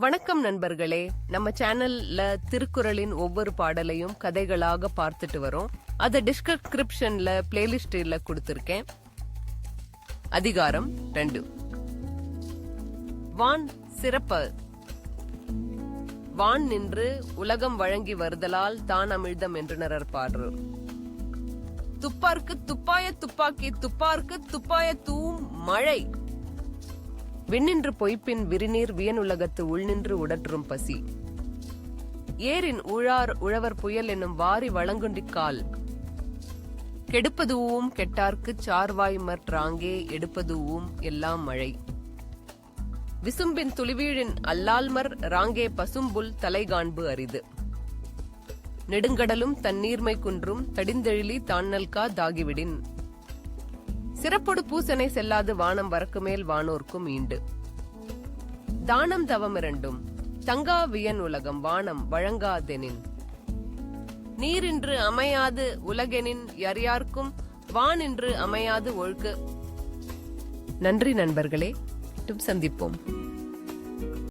வணக்கம் நண்பர்களே, நம்ம சேனல்ல திருக்குறளின் ஒவ்வொரு பாடலையும் கதைகளாக பார்த்துட்டு வரோம். அத டிஸ்கிரிப்ஷன்ல பிளேலிஸ்ட்ல கொடுத்திருக்கேன். அதிகாரம் 2. வான் சிறப்பு. வான் நின்று உலகம் வழங்கி வருதலால் தான் அமிழ்தம் என்றனர் பாடல். துப்பார்க்கு துப்பாய துப்பாக்கி, துப்பார்க்கு துப்பாய தூம் மழை. விண்ணின்று பொய்ப்பின் விரிநீர் வியனுலகத்து உள்நின்று உடற்றும் பசி. ஏரின் உழவர் புயல் என்னும் வாரி வளங்குண்டிக்கால். கெடுப்பதுவும் கெட்டார்க்குச் சார்வாய் மற்றாங்கே எடுப்பதுவும் எல்லாம் மழை. விசும்பின் துளிவீழின் அல்லால்மர் ராங்கே பசும்புல் தலைகாண்பு அரிது. நெடுங்கடலும் தன்னீர்மை குன்றும் தடிந்தெழிலி தான்னல்கா தாகிவிடின். சிறப்பொடு பூசனை செல்லாது வானம் வரக்கு மேல் வானோர்க்கும் ஈண்டு. தானம் தவம் இரண்டும் தங்கா வியன் உலகம் வானம் வழங்காதெனின். நீரின்று அமையாது உலகெனின் யார்யார்க்கும் வானின்று அமையாது ஒழுக்கு. நன்றி நண்பர்களே, சந்திப்போம்.